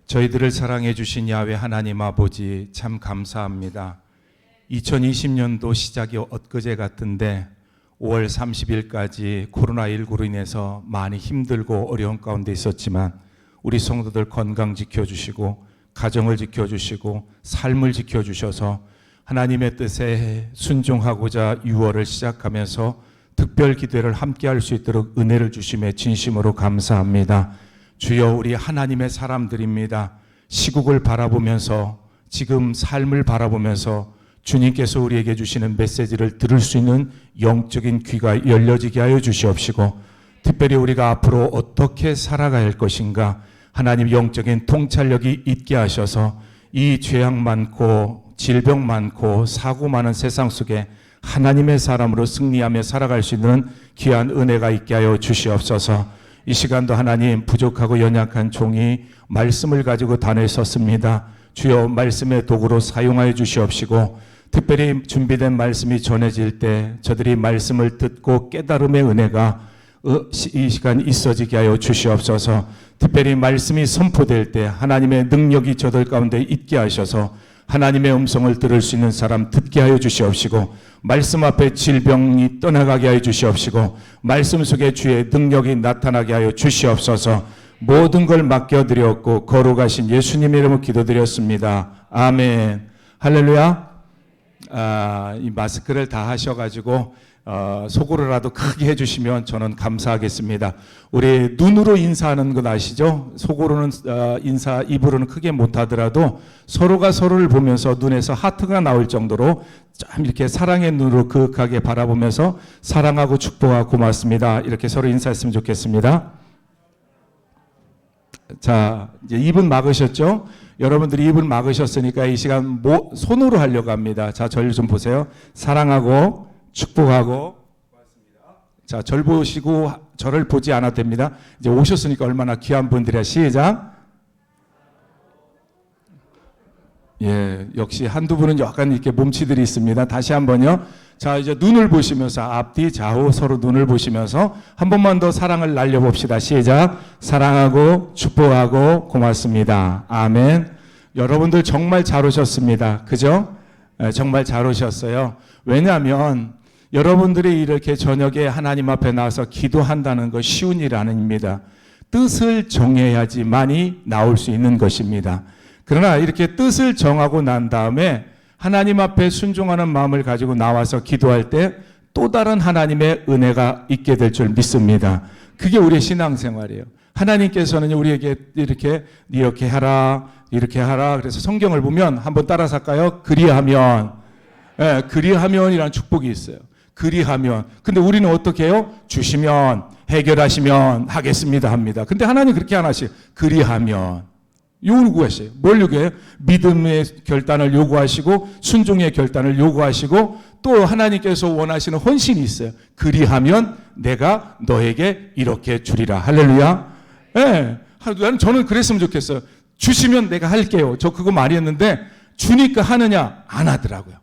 저희들을 사랑해 주신 야훼 하나님 아버지 참 감사합니다. 2020년도 시작이 엊그제 같은데 5월 30일까지 코로나19로 인해서 많이 힘들고 어려운 가운데 있었지만 우리 성도들 건강 지켜주시고 가정을 지켜주시고 삶을 지켜주셔서 하나님의 뜻에 순종하고자 6월을 시작하면서 특별 기도를 함께 할 수 있도록 은혜를 주심에 진심으로 감사합니다. 주여, 우리 하나님의 사람들입니다. 시국을 바라보면서 지금 삶을 바라보면서 주님께서 우리에게 주시는 메시지를 들을 수 있는 영적인 귀가 열려지게 하여 주시옵시고, 특별히 우리가 앞으로 어떻게 살아가야 할 것인가 하나님 영적인 통찰력이 있게 하셔서 이 죄악 많고 질병 많고 사고 많은 세상 속에 하나님의 사람으로 승리하며 살아갈 수 있는 귀한 은혜가 있게 하여 주시옵소서. 이 시간도 하나님, 부족하고 연약한 종이 말씀을 가지고 단에 섰습니다. 주여, 말씀의 도구로 사용하여 주시옵시고, 특별히 준비된 말씀이 전해질 때 저들이 말씀을 듣고 깨달음의 은혜가 이 시간 있어지게 하여 주시옵소서. 특별히 말씀이 선포될 때 하나님의 능력이 저들 가운데 있게 하셔서 하나님의 음성을 들을 수 있는 사람 듣게 하여 주시옵시고, 말씀 앞에 질병이 떠나가게 하여 주시옵시고, 말씀 속에 주의 능력이 나타나게 하여 주시옵소서. 모든 걸 맡겨드렸고 거룩하신 예수님의 이름으로 기도드렸습니다. 아멘. 할렐루야. 이 마스크를 다 하셔가지고 속으로라도 크게 해주시면 저는 감사하겠습니다. 우리 눈으로 인사하는 것 아시죠? 속으로는 인사, 입으로는 크게 못하더라도 서로가 서로를 보면서 눈에서 하트가 나올 정도로 좀 이렇게 사랑의 눈으로 그윽하게 바라보면서 사랑하고 축복하고 고맙습니다, 이렇게 서로 인사했으면 좋겠습니다. 자, 이제 입은 막으셨죠? 여러분들이 입을 막으셨으니까 이 시간 손으로 하려고 합니다. 자, 저를 좀 보세요. 사랑하고 축복하고 고맙습니다. 자, 절 보시고 저를 보지 않아도 됩니다. 이제 오셨으니까 얼마나 귀한 분들이야. 시작. 예, 역시 한두 분은 약간 이렇게 몸치들이 있습니다. 다시 한번요. 자, 이제 눈을 보시면서 앞뒤 좌우 서로 눈을 보시면서 한 번만 더 사랑을 날려봅시다. 시작. 사랑하고 축복하고 고맙습니다. 아멘. 여러분들 정말 잘 오셨습니다. 그죠? 정말 잘 오셨어요. 왜냐하면 여러분들이 이렇게 저녁에 하나님 앞에 나와서 기도한다는 거 쉬운 일 아닙니다. 뜻을 정해야지만이 나올 수 있는 것입니다. 그러나 이렇게 뜻을 정하고 난 다음에 하나님 앞에 순종하는 마음을 가지고 나와서 기도할 때 또 다른 하나님의 은혜가 있게 될 줄 믿습니다. 그게 우리의 신앙생활이에요. 하나님께서는 우리에게 이렇게 하라, 이렇게 하라. 그래서 성경을 보면 한번 따라서 할까요? 그리하면. 예, 그리하면이라는 축복이 있어요. 그리하면. 근데 우리는 어떻게 해요? 주시면, 해결하시면 하겠습니다 합니다. 근데 하나님 그렇게 안 하시고 그리하면. 요구하셔요. 뭘 요구해요? 믿음의 결단을 요구하시고 순종의 결단을 요구하시고 또 하나님께서 원하시는 헌신이 있어요. 그리하면 내가 너에게 이렇게 주리라. 할렐루야. 예. 저는 그랬으면 좋겠어요. 주시면 내가 할게요. 저 그거 많이 했는데 주니까 하느냐? 안 하더라고요.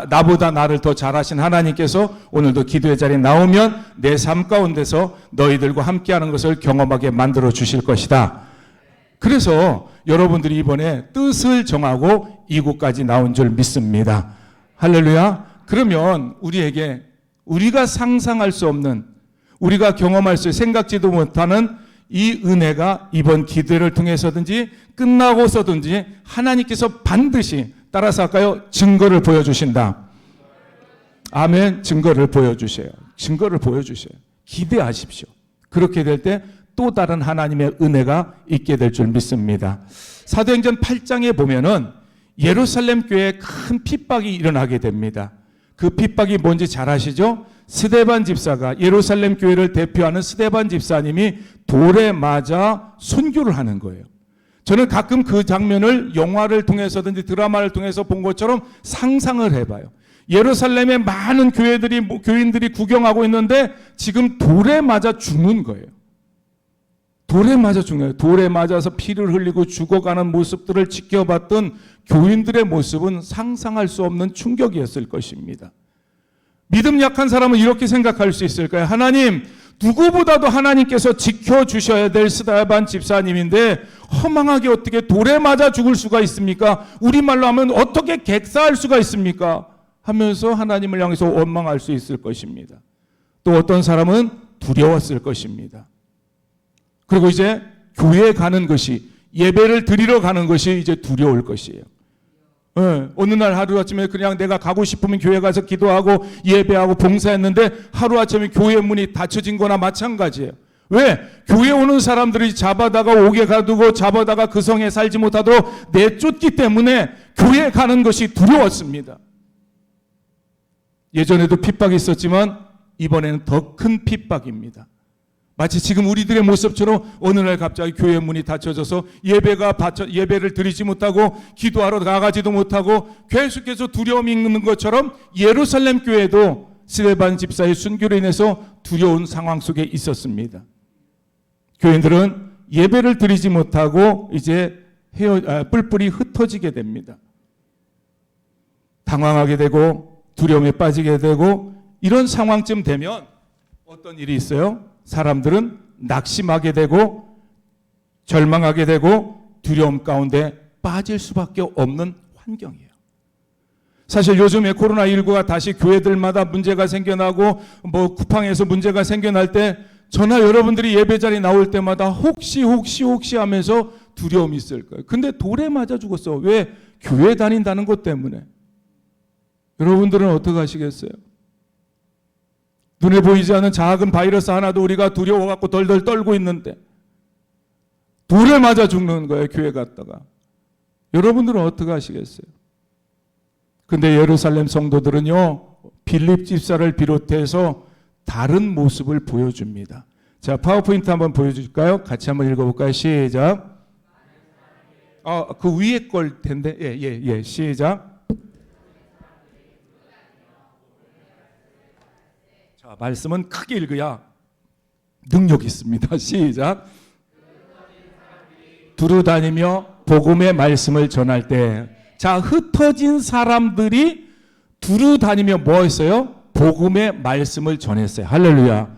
나보다 나를 더 잘하신 하나님께서 오늘도 기도의 자리에 나오면 내 삶 가운데서 너희들과 함께하는 것을 경험하게 만들어 주실 것이다. 그래서 여러분들이 이번에 뜻을 정하고 이곳까지 나온 줄 믿습니다. 할렐루야. 그러면 우리에게 우리가 상상할 수 없는, 우리가 경험할 수 생각지도 못하는 이 은혜가 이번 기도를 통해서든지 끝나고서든지 하나님께서 반드시, 따라서 할까요? 증거를 보여주신다. 아멘. 증거를 보여주세요. 증거를 보여주세요. 기대하십시오. 그렇게 될 때 또 다른 하나님의 은혜가 있게 될 줄 믿습니다. 사도행전 8장에 보면은 예루살렘 교회에 큰 핍박이 일어나게 됩니다. 그 핍박이 뭔지 잘 아시죠? 스데반 집사가, 예루살렘 교회를 대표하는 스데반 집사님이 돌에 맞아 순교를 하는 거예요. 저는 가끔 그 장면을 영화를 통해서든지 드라마를 통해서 본 것처럼 상상을 해봐요. 예루살렘에 많은 교인들이 구경하고 있는데 지금 돌에 맞아 죽는 거예요. 돌에 맞아 죽는 거예요. 돌에 맞아서 피를 흘리고 죽어가는 모습들을 지켜봤던 교인들의 모습은 상상할 수 없는 충격이었을 것입니다. 믿음 약한 사람은 이렇게 생각할 수 있을까요? 하나님, 누구보다도 하나님께서 지켜주셔야 될 스데반 집사님인데 허망하게 어떻게 돌에 맞아 죽을 수가 있습니까? 우리말로 하면 어떻게 객사할 수가 있습니까? 하면서 하나님을 향해서 원망할 수 있을 것입니다. 또 어떤 사람은 두려웠을 것입니다. 그리고 이제 교회에 가는 것이, 예배를 드리러 가는 것이 이제 두려울 것이에요. 어느 날 하루아침에 그냥 내가 가고 싶으면 교회 가서 기도하고 예배하고 봉사했는데 하루아침에 교회 문이 닫혀진 거나 마찬가지예요. 왜? 교회 오는 사람들이 잡아다가 옥에 가두고 잡아다가 그 성에 살지 못하도록 내쫓기 때문에 교회에 가는 것이 두려웠습니다. 예전에도 핍박이 있었지만 이번에는 더 큰 핍박입니다. 마치 지금 우리들의 모습처럼 어느 날 갑자기 교회 문이 닫혀져서 예배를 드리지 못하고 기도하러 나가지도 못하고 계속해서 두려움이 있는 것처럼 예루살렘 교회도 스데반 집사의 순교로 인해서 두려운 상황 속에 있었습니다. 교인들은 예배를 드리지 못하고 이제 뿔뿔이 흩어지게 됩니다. 당황하게 되고 두려움에 빠지게 되고 이런 상황쯤 되면 어떤 일이 있어요? 사람들은 낙심하게 되고 절망하게 되고 두려움 가운데 빠질 수밖에 없는 환경이에요. 사실 요즘에 코로나19가 다시 교회들마다 문제가 생겨나고 쿠팡에서 문제가 생겨날 때 저나 여러분들이 예배 자리 나올 때마다 혹시 하면서 두려움이 있을 거예요. 근데 돌에 맞아 죽었어. 왜? 교회 다닌다는 것 때문에. 여러분들은 어떻게 하시겠어요? 눈에 보이지 않는 작은 바이러스 하나도 우리가 두려워갖고 덜덜 떨고 있는데 돌에 맞아 죽는 거예요, 교회 갔다가. 여러분들은 어떻게 하시겠어요? 근데 예루살렘 성도들은요, 빌립 집사를 비롯해서 다른 모습을 보여줍니다. 자, 파워포인트 한번 보여줄까요? 같이 한번 읽어볼까요? 시작. 그 위에 걸 텐데, 예, 시작. 자, 말씀은 크게 읽어야 능력이 있습니다. 시작. 두루 다니며 복음의 말씀을 전할 때, 자, 흩어진 사람들이 두루 다니며 뭐 했어요? 복음의 말씀을 전했어요. 할렐루야.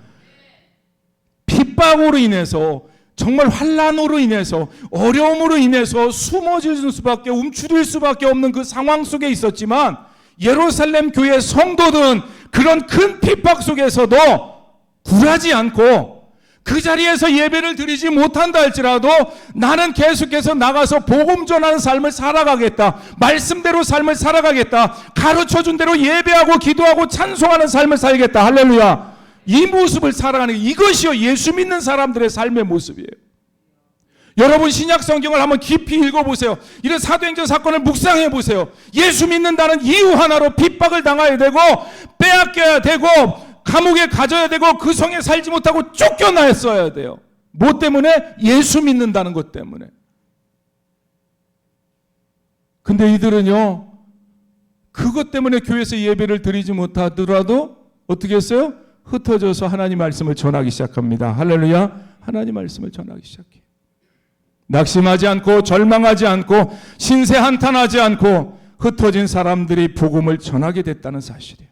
핍박으로 인해서, 정말 환난으로 인해서, 어려움으로 인해서 숨어질 수밖에, 움츠릴 수밖에 없는 그 상황 속에 있었지만 예루살렘 교회 성도들은 그런 큰 핍박 속에서도 굴하지 않고 그 자리에서 예배를 드리지 못한다 할지라도 나는 계속해서 나가서 복음 전하는 삶을 살아가겠다. 말씀대로 삶을 살아가겠다. 가르쳐준 대로 예배하고 기도하고 찬송하는 삶을 살겠다. 할렐루야. 이 모습을 살아가는 이것이요 예수 믿는 사람들의 삶의 모습이에요. 여러분 신약 성경을 한번 깊이 읽어보세요. 이런 사도행전 사건을 묵상해 보세요. 예수 믿는다는 이유 하나로 핍박을 당해야 되고 빼앗겨야 되고 감옥에 가져야 되고 그 성에 살지 못하고 쫓겨나야 돼요. 뭐 때문에? 예수 믿는다는 것 때문에. 근데 이들은요, 그것 때문에 교회에서 예배를 드리지 못하더라도 어떻게 했어요? 흩어져서 하나님 말씀을 전하기 시작합니다. 할렐루야. 하나님 말씀을 전하기 시작해요. 낙심하지 않고 절망하지 않고 신세 한탄하지 않고 흩어진 사람들이 복음을 전하게 됐다는 사실이에요.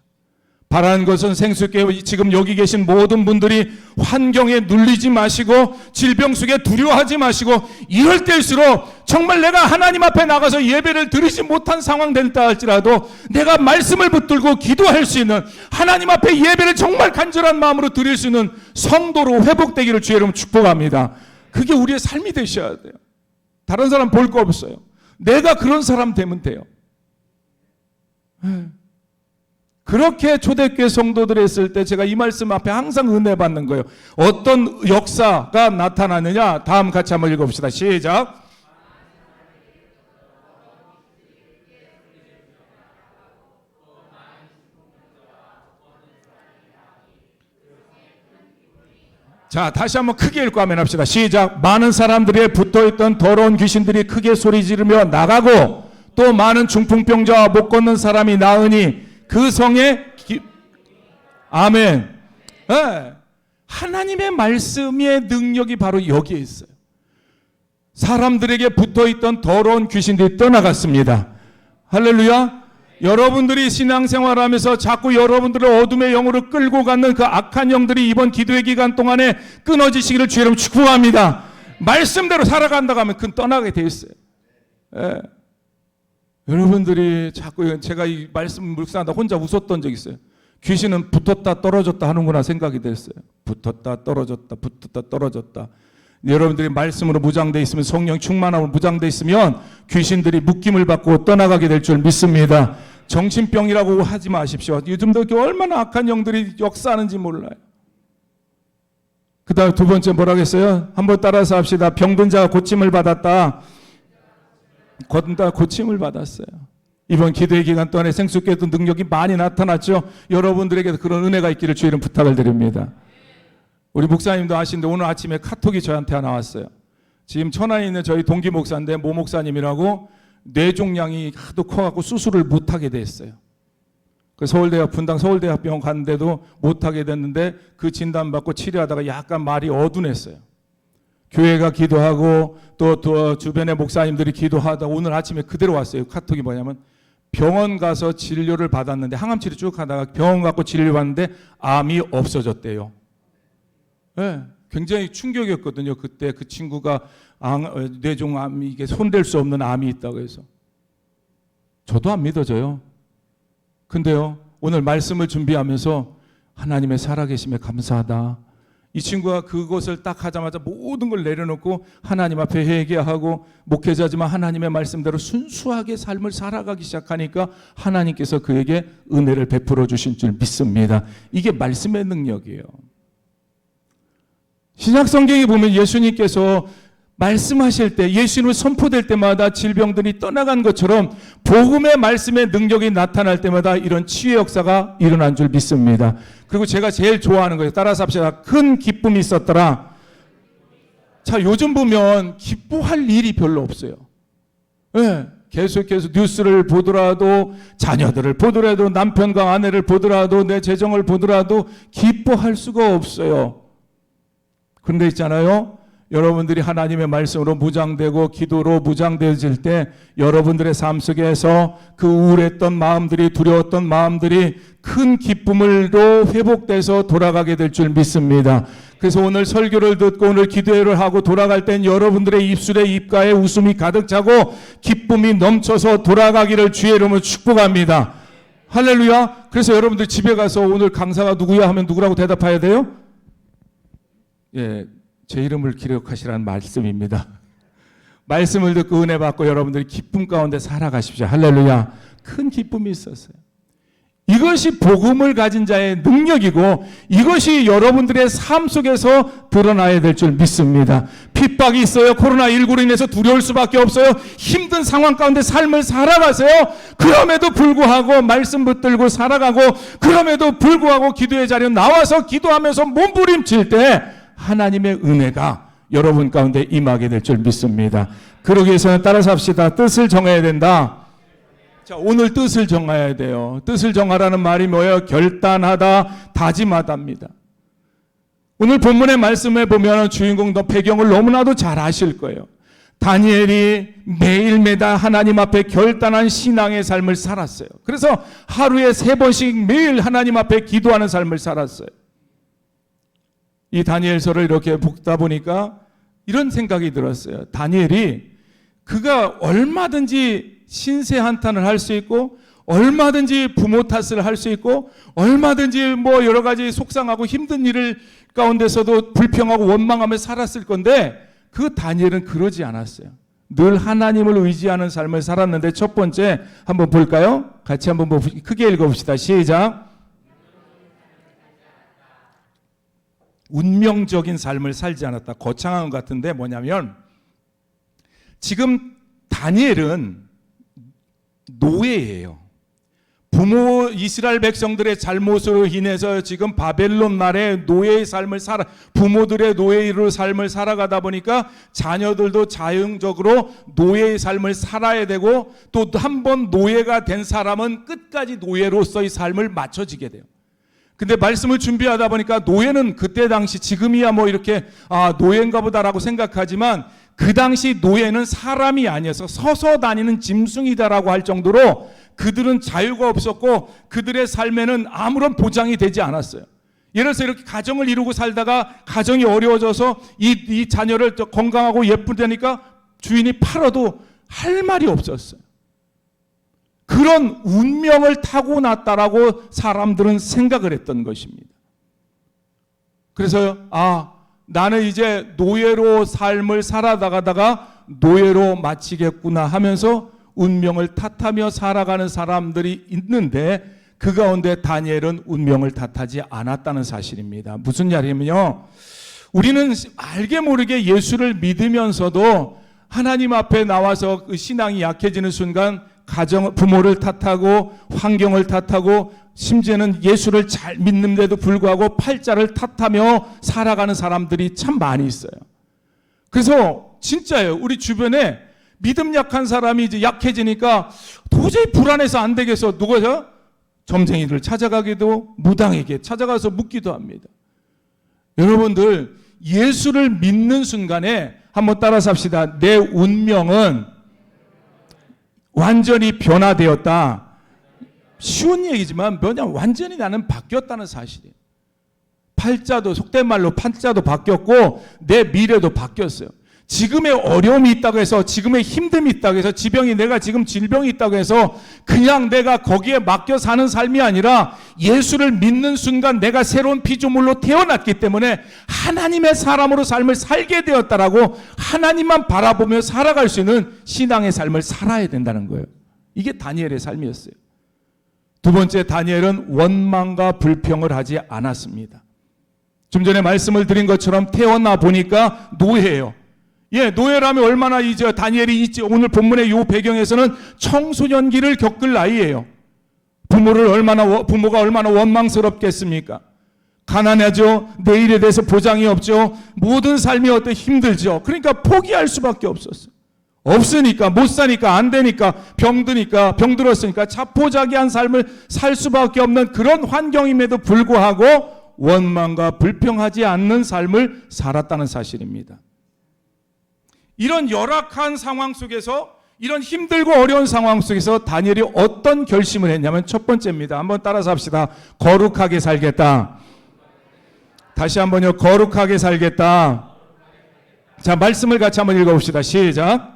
바라는 것은 생수께 지금 여기 계신 모든 분들이 환경에 눌리지 마시고 질병 속에 두려워하지 마시고 이럴 때일수록 정말 내가 하나님 앞에 나가서 예배를 드리지 못한 상황 된다 할지라도 내가 말씀을 붙들고 기도할 수 있는 하나님 앞에 예배를 정말 간절한 마음으로 드릴 수 있는 성도로 회복되기를 주의 이름으로 축복합니다. 그게 우리의 삶이 되셔야 돼요. 다른 사람 볼 거 없어요. 내가 그런 사람 되면 돼요. 그렇게 초대교회 성도들이 했을 때 제가 이 말씀 앞에 항상 은혜 받는 거예요. 어떤 역사가 나타나느냐? 다음 같이 한번 읽어봅시다. 시작. 자, 다시 한번 크게 읽고 아멘 합시다. 시작. 많은 사람들이 붙어있던 더러운 귀신들이 크게 소리 지르며 나가고 또 많은 중풍병자와 못 걷는 사람이 나으니 그 성에 아멘. 네. 하나님의 말씀의 능력이 바로 여기에 있어요. 사람들에게 붙어있던 더러운 귀신들이 떠나갔습니다. 할렐루야. 여러분들이 신앙생활하면서 자꾸 여러분들을 어둠의 영으로 끌고 가는 그 악한 영들이 이번 기도의 기간 동안에 끊어지시기를 주의 이름으로 축복합니다. 말씀대로 살아간다고 하면 그건 떠나게 돼 있어요. 예. 여러분들이 자꾸 제가 이 말씀 묵상하다 혼자 웃었던 적 있어요. 귀신은 붙었다 떨어졌다 하는구나 생각이 됐어요. 붙었다 떨어졌다 붙었다 떨어졌다. 여러분들이 말씀으로 무장되어 있으면, 성령 충만함으로 무장되어 있으면 귀신들이 묶임을 받고 떠나가게 될 줄 믿습니다. 정신병이라고 하지 마십시오. 요즘도 얼마나 악한 영들이 역사하는지 몰라요. 그 다음 두 번째 뭐라고 했어요? 한번 따라서 합시다. 병든 자가 고침을 받았다. 고침을 받았어요. 이번 기도의 기간 동안에 생수께도 능력이 많이 나타났죠. 여러분들에게도 그런 은혜가 있기를 주의 이름 부탁을 드립니다. 우리 목사님도 아시는데 오늘 아침에 카톡이 저한테 하나 왔어요. 지금 천안에 있는 저희 동기 목사인데 모 목사님이라고 뇌종양이 하도 커갖고 수술을 못하게 됐어요. 그 서울대학 분당 서울대학병원 갔는데도 못하게 됐는데 그 진단받고 치료하다가 약간 말이 어둔했어요. 교회가 기도하고 또 주변의 목사님들이 기도하다 오늘 아침에 그대로 왔어요. 카톡이 뭐냐면 병원 가서 진료를 받았는데 항암 치료 쭉 하다가 병원 갖고 진료받는데 암이 없어졌대요. 네, 굉장히 충격이었거든요. 그때 그 친구가 뇌종암이 이게 손댈 수 없는 암이 있다고 해서. 저도 안 믿어져요. 근데요, 오늘 말씀을 준비하면서 하나님의 살아계심에 감사하다. 이 친구가 그것을 딱 하자마자 모든 걸 내려놓고 하나님 앞에 회개하고 목회자지만 하나님의 말씀대로 순수하게 삶을 살아가기 시작하니까 하나님께서 그에게 은혜를 베풀어 주신 줄 믿습니다. 이게 말씀의 능력이에요. 신약 성경에 보면 예수님께서 말씀하실 때, 예수님을 선포될 때마다 질병들이 떠나간 것처럼 복음의 말씀의 능력이 나타날 때마다 이런 치유의 역사가 일어난 줄 믿습니다. 그리고 제가 제일 좋아하는 거예요. 따라서 합시다. 큰 기쁨이 있었더라. 자, 요즘 보면 기뻐할 일이 별로 없어요. 네, 계속해서 뉴스를 보더라도, 자녀들을 보더라도, 남편과 아내를 보더라도, 내 재정을 보더라도 기뻐할 수가 없어요. 그런데 있잖아요, 여러분들이 하나님의 말씀으로 무장되고 기도로 무장되어질 때 여러분들의 삶 속에서 그 우울했던 마음들이, 두려웠던 마음들이 큰 기쁨으로 회복돼서 돌아가게 될 줄 믿습니다. 그래서 오늘 설교를 듣고 오늘 기도회를 하고 돌아갈 땐 여러분들의 입술에 입가에 웃음이 가득 차고 기쁨이 넘쳐서 돌아가기를 주의 이름으로 축복합니다. 할렐루야. 그래서 여러분들 집에 가서 오늘 강사가 누구야 하면 누구라고 대답해야 돼요? 예, 제 이름을 기록하시라는 말씀입니다. 말씀을 듣고 은혜 받고 여러분들이 기쁨 가운데 살아가십시오. 할렐루야. 큰 기쁨이 있었어요. 이것이 복음을 가진 자의 능력이고 이것이 여러분들의 삶 속에서 드러나야 될 줄 믿습니다. 핍박이 있어요. 코로나19로 인해서 두려울 수밖에 없어요. 힘든 상황 가운데 삶을 살아가세요. 그럼에도 불구하고 말씀 붙들고 살아가고 그럼에도 불구하고 기도의 자리에 나와서 기도하면서 몸부림칠 때 하나님의 은혜가 여러분 가운데 임하게 될 줄 믿습니다. 그러기 위해서는 따라서 합시다. 뜻을 정해야 된다. 자, 오늘 뜻을 정해야 돼요. 뜻을 정하라는 말이 뭐예요? 결단하다, 다짐하다입니다. 오늘 본문의 말씀에 보면 주인공 배경을 너무나도 잘 아실 거예요. 다니엘이 매일매달 하나님 앞에 결단한 신앙의 삶을 살았어요. 그래서 하루에 3번씩 매일 하나님 앞에 기도하는 삶을 살았어요. 이 다니엘서를 이렇게 보다 보니까 이런 생각이 들었어요. 다니엘이 그가 얼마든지 신세 한탄을 할 수 있고 얼마든지 부모 탓을 할 수 있고 얼마든지 뭐 여러 가지 속상하고 힘든 일을 가운데서도 불평하고 원망하며 살았을 건데 그 다니엘은 그러지 않았어요. 늘 하나님을 의지하는 삶을 살았는데 첫 번째 한번 볼까요? 같이 한번 크게 읽어봅시다. 시작. 운명적인 삶을 살지 않았다. 거창한 것 같은데 뭐냐면 지금 다니엘은 노예예요. 부모 이스라엘 백성들의 잘못으로 인해서 지금 바벨론 나라의 노예의 삶을 부모들의 노예로 삶을 살아가다 보니까 자녀들도 자연적으로 노예의 삶을 살아야 되고 또 한 번 노예가 된 사람은 끝까지 노예로서의 삶을 맞춰지게 돼요. 근데 말씀을 준비하다 보니까 노예는 그때 당시 지금이야 뭐 이렇게 노예인가 보다라고 생각하지만 그 당시 노예는 사람이 아니어서 서서 다니는 짐승이다라고 할 정도로 그들은 자유가 없었고 그들의 삶에는 아무런 보장이 되지 않았어요. 예를 들어서 이렇게 가정을 이루고 살다가 가정이 어려워져서 이 자녀를 건강하고 예쁘다니까 주인이 팔아도 할 말이 없었어요. 그런 운명을 타고났다라고 사람들은 생각을 했던 것입니다. 그래서 나는 이제 노예로 삶을 살아나가다가 노예로 마치겠구나 하면서 운명을 탓하며 살아가는 사람들이 있는데 그 가운데 다니엘은 운명을 탓하지 않았다는 사실입니다. 무슨 말이냐면요, 우리는 알게 모르게 예수를 믿으면서도 하나님 앞에 나와서 그 신앙이 약해지는 순간 부모를 탓하고 환경을 탓하고 심지어는 예수를 잘 믿는데도 불구하고 팔자를 탓하며 살아가는 사람들이 참 많이 있어요. 그래서 진짜예요. 우리 주변에 믿음 약한 사람이 이제 약해지니까 도저히 불안해서 안 되겠어. 누구죠? 점쟁이를 찾아가기도, 무당에게 찾아가서 묻기도 합니다. 여러분들, 예수를 믿는 순간에 한번 따라서 합시다. 내 운명은 완전히 변화되었다. 쉬운 얘기지만 완전히 나는 바뀌었다는 사실이에요. 팔자도, 속된 말로 팔자도 바뀌었고 내 미래도 바뀌었어요. 지금의 어려움이 있다고 해서, 지금의 힘듦이 있다고 해서, 내가 지금 질병이 있다고 해서 그냥 내가 거기에 맡겨 사는 삶이 아니라 예수를 믿는 순간 내가 새로운 피조물로 태어났기 때문에 하나님의 사람으로 삶을 살게 되었다라고 하나님만 바라보며 살아갈 수 있는 신앙의 삶을 살아야 된다는 거예요. 이게 다니엘의 삶이었어요. 두 번째, 다니엘은 원망과 불평을 하지 않았습니다. 좀 전에 말씀을 드린 것처럼 태어나 보니까 노예예요. 노예라면 얼마나 이제 다니엘이 오늘 본문의 이 배경에서는 청소년기를 겪을 나이예요. 부모가 얼마나 원망스럽겠습니까? 가난하죠. 내일에 대해서 보장이 없죠. 모든 삶이 힘들죠. 그러니까 포기할 수밖에 없었어요. 없으니까, 못 사니까, 안 되니까, 병들었으니까 자포자기한 삶을 살 수밖에 없는 그런 환경임에도 불구하고 원망과 불평하지 않는 삶을 살았다는 사실입니다. 이런 열악한 상황 속에서, 이런 힘들고 어려운 상황 속에서 다니엘이 어떤 결심을 했냐면 첫 번째입니다. 한번 따라서 합시다. 거룩하게 살겠다. 다시 한번요. 거룩하게 살겠다. 자, 말씀을 같이 한번 읽어봅시다. 시작.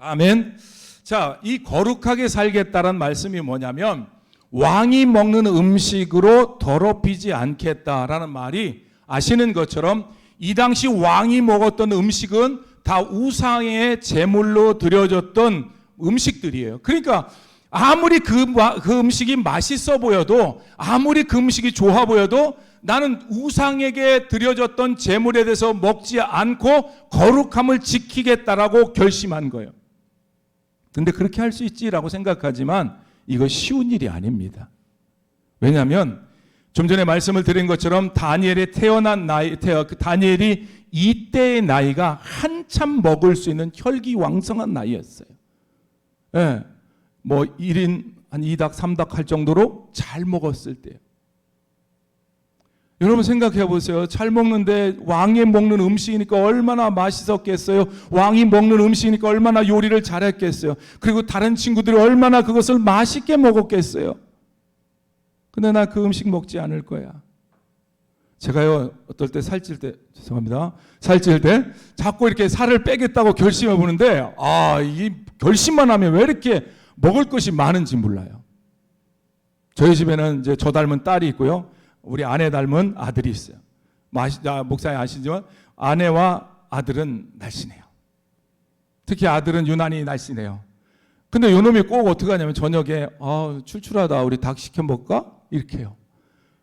아멘. 자, 이 거룩하게 살겠다는 말씀이 뭐냐면 왕이 먹는 음식으로 더럽히지 않겠다라는 말이, 아시는 것처럼 이 당시 왕이 먹었던 음식은 다 우상의 제물로 드려졌던 음식들이에요. 그러니까 아무리 그 음식이 맛있어 보여도, 아무리 그 음식이 좋아 보여도 나는 우상에게 드려졌던 제물에 대해서 먹지 않고 거룩함을 지키겠다라고 결심한 거예요. 근데 그렇게 할 수 있지라고 생각하지만 이거 쉬운 일이 아닙니다. 왜냐하면 좀 전에 말씀을 드린 것처럼 다니엘이 다니엘이 이때의 나이가 한참 먹을 수 있는 혈기왕성한 나이였어요. 뭐 1인 한 2닭 3닭 할 정도로 잘 먹었을 때요. 여러분 생각해 보세요. 잘 먹는데 왕이 먹는 음식이니까 얼마나 맛있었겠어요. 왕이 먹는 음식이니까 얼마나 요리를 잘했겠어요. 그리고 다른 친구들이 얼마나 그것을 맛있게 먹었겠어요. 근데 나 그 음식 먹지 않을 거야. 제가요, 어떨 때 살찔 때 자꾸 이렇게 살을 빼겠다고 결심해 보는데, 이 결심만 하면 왜 이렇게 먹을 것이 많은지 몰라요. 저희 집에는 이제 저 닮은 딸이 있고요. 우리 아내 닮은 아들이 있어요. 목사님 아시지만 아내와 아들은 날씬해요. 특히 아들은 유난히 날씬해요. 근데 요놈이 꼭 어떻게 하냐면 저녁에 출출하다, 우리 닭 시켜 먹을까? 이렇게 해요.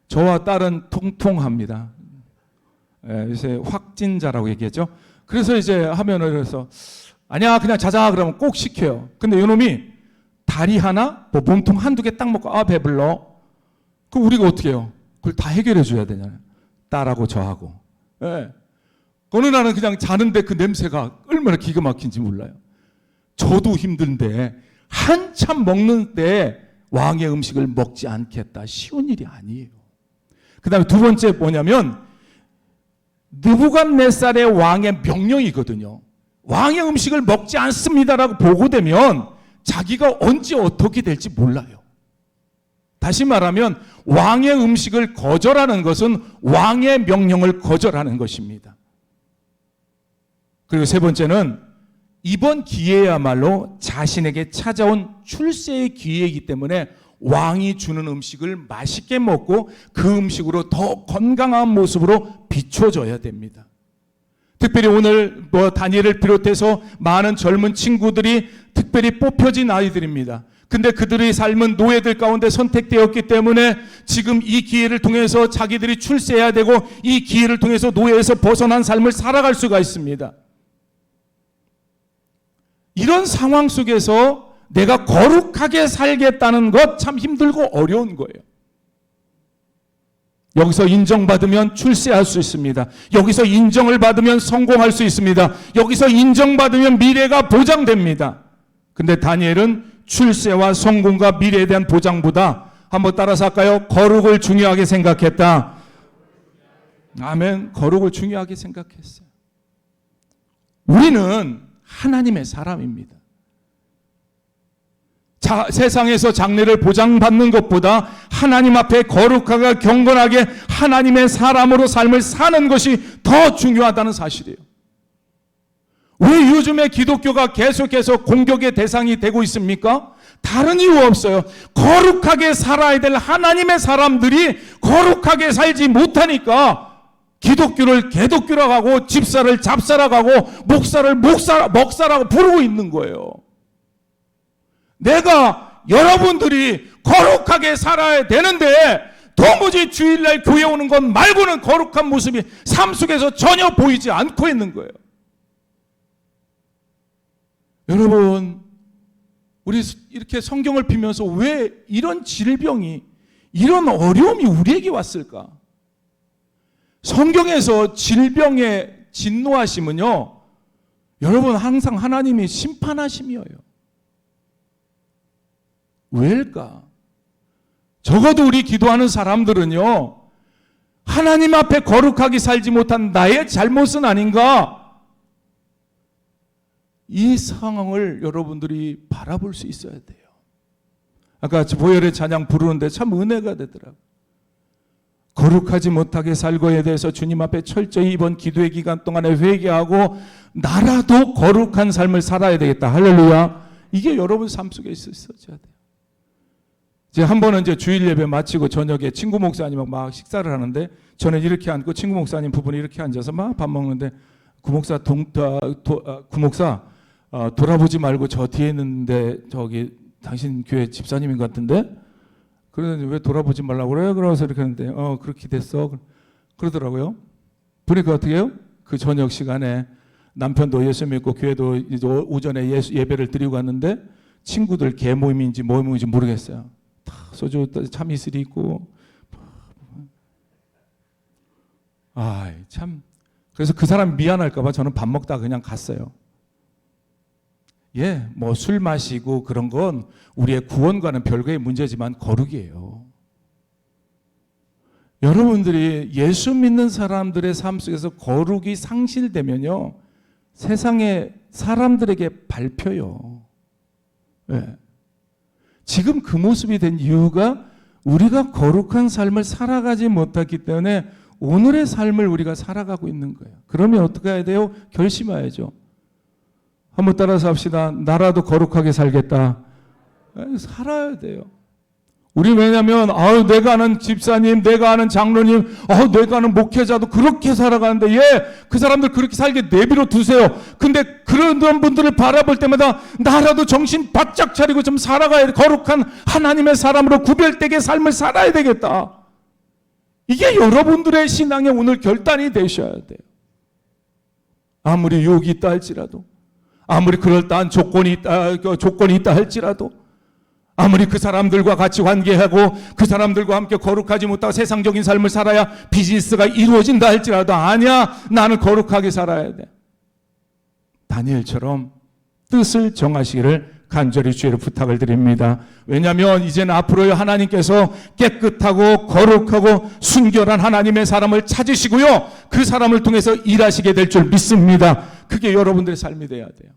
저와 딸은 통통합니다. 요새 확진자라고 얘기했죠. 그래서 이제 하면은, 그래서 아니야 그냥 자자 그러면 꼭 시켜요. 근데 요놈이 다리 하나, 뭐 몸통 한두 개 딱 먹고 배불러. 그럼 우리가 어떻게 해요? 그걸 다 해결해 줘야 되잖아요. 딸하고 저하고. 어느 날은 그냥 자는데 그 냄새가 얼마나 기가 막힌지 몰라요. 저도 힘든데 한참 먹는데 왕의 음식을 먹지 않겠다. 쉬운 일이 아니에요. 그 다음에 두 번째 뭐냐면 느부갓네살의 왕의 명령이거든요. 왕의 음식을 먹지 않습니다라고 보고되면 자기가 언제 어떻게 될지 몰라요. 다시 말하면 왕의 음식을 거절하는 것은 왕의 명령을 거절하는 것입니다. 그리고 세 번째는 이번 기회야말로 자신에게 찾아온 출세의 기회이기 때문에 왕이 주는 음식을 맛있게 먹고 그 음식으로 더 건강한 모습으로 비춰줘야 됩니다. 특별히 오늘 다니엘을 비롯해서 많은 젊은 친구들이 특별히 뽑혀진 아이들입니다. 근데 그들의 삶은 노예들 가운데 선택되었기 때문에 지금 이 기회를 통해서 자기들이 출세해야 되고 이 기회를 통해서 노예에서 벗어난 삶을 살아갈 수가 있습니다. 이런 상황 속에서 내가 거룩하게 살겠다는 것 참 힘들고 어려운 거예요. 여기서 인정받으면 출세할 수 있습니다. 여기서 인정을 받으면 성공할 수 있습니다. 여기서 인정받으면 미래가 보장됩니다. 근데 다니엘은 출세와 성공과 미래에 대한 보장보다 한번 따라서 할까요? 거룩을 중요하게 생각했다. 아멘. 거룩을 중요하게 생각했어요. 우리는 하나님의 사람입니다. 세상에서 장래를 보장받는 것보다 하나님 앞에 거룩하게 경건하게 하나님의 사람으로 삶을 사는 것이 더 중요하다는 사실이에요. 왜 요즘에 기독교가 계속해서 공격의 대상이 되고 있습니까? 다른 이유 없어요. 거룩하게 살아야 될 하나님의 사람들이 거룩하게 살지 못하니까 기독교를 개독교라고 하고 집사를 잡사라고 하고 목사를 먹사라고 부르고 있는 거예요. 내가 여러분들이 거룩하게 살아야 되는데 도무지 주일날 교회 오는 것 말고는 거룩한 모습이 삶 속에서 전혀 보이지 않고 있는 거예요. 여러분, 우리 이렇게 성경을 피면서 왜 이런 질병이, 이런 어려움이 우리에게 왔을까? 성경에서 질병의 진노하심은요, 여러분 항상 하나님이 심판하심이에요. 왜일까? 적어도 우리 기도하는 사람들은요, 하나님 앞에 거룩하게 살지 못한 나의 잘못은 아닌가? 이 상황을 여러분들이 바라볼 수 있어야 돼요. 아까 보혈의 찬양 부르는데 참 은혜가 되더라고요. 거룩하지 못하게 살고에 대해서 주님 앞에 철저히 이번 기도의 기간 동안에 회개하고 나라도 거룩한 삶을 살아야 되겠다. 할렐루야. 이게 여러분 삶 속에 있어야 돼요. 한 번은 이제 주일 예배 마치고 저녁에 친구 목사님하고 막 식사를 하는데 저는 이렇게 앉고 친구 목사님 부분이 이렇게 앉아서 막 밥 먹는데 구목사 돌아보지 말고 저 뒤에 있는데 저기 당신 교회 집사님인 것 같은데 그러더니 왜 돌아보지 말라고 그래요? 그래서 이렇게 했는데 그렇게 됐어 그러더라고요. 보니까 어떻게 해요? 그 저녁 시간에 남편도 예수 믿고 교회도 이제 오전에 예배를 드리고 갔는데 친구들 개 모임인지 뭐 모임인지 모르겠어요. 다 소주 참이슬이 있고 참 그래서 그 사람 미안할까 봐 저는 밥 먹다가 그냥 갔어요. 뭐 술 마시고 그런 건 우리의 구원과는 별개의 문제지만 거룩이에요. 여러분들이 예수 믿는 사람들의 삶 속에서 거룩이 상실되면요, 세상의 사람들에게 밟혀요. 지금 그 모습이 된 이유가 우리가 거룩한 삶을 살아가지 못했기 때문에 오늘의 삶을 우리가 살아가고 있는 거예요. 그러면 어떻게 해야 돼요? 결심해야죠. 한번 따라서 합시다. 나라도 거룩하게 살겠다. 살아야 돼요. 우리 왜냐면 내가 아는 집사님, 내가 아는 장로님, 내가 아는 목회자도 그렇게 살아가는데 그 사람들 그렇게 살게 내버려 두세요. 근데 그런 분들을 바라볼 때마다 나라도 정신 바짝 차리고 좀 살아가야 돼. 거룩한 하나님의 사람으로 구별되게 삶을 살아야 되겠다. 이게 여러분들의 신앙의 오늘 결단이 되셔야 돼요. 아무리 유혹이 있다 할지라도, 아무리 그럴듯한 조건이 있다 할지라도, 아무리 그 사람들과 같이 관계하고 그 사람들과 함께 거룩하지 못하고 세상적인 삶을 살아야 비즈니스가 이루어진다 할지라도 아니야, 나는 거룩하게 살아야 돼. 다니엘처럼 뜻을 정하시기를 간절히 주의를 부탁을 드립니다. 왜냐하면 이제는 앞으로 하나님께서 깨끗하고 거룩하고 순결한 하나님의 사람을 찾으시고요, 그 사람을 통해서 일하시게 될 줄 믿습니다. 그게 여러분들의 삶이 돼야 돼요.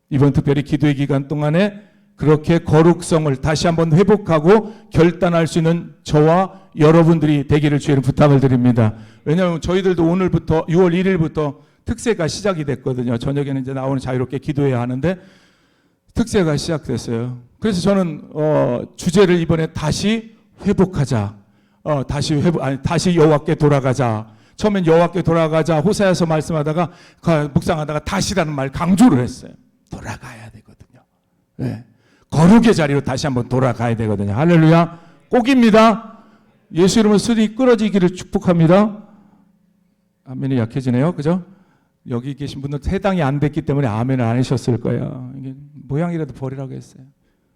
이번 특별히 기도의 기간 동안에 그렇게 거룩성을 다시 한번 회복하고 결단할 수 있는 저와 여러분들이 되기를 주의를 부탁을 드립니다. 왜냐하면 저희들도 오늘부터 6월 1일부터 특세가 시작이 됐거든요. 저녁에는 이제 나오는 자유롭게 기도해야 하는데 특세가 시작됐어요. 그래서 저는 주제를 이번에 다시 회복하자. 다시 여호와께 돌아가자. 처음엔 여호와께 돌아가자 호세아서 말씀하다가 묵상하다가 다시라는 말 강조를 했어요. 돌아가야 되거든요. 네. 거룩의 자리로 다시 한번 돌아가야 되거든요. 할렐루야. 꼭입니다. 예수 이름으로 술이 끊어지기를 축복합니다. 아멘이 약해지네요. 그죠? 여기 계신 분들 해당이 안 됐기 때문에 아멘을 안 하셨을 거예요. 이게 모양이라도 버리라고 했어요.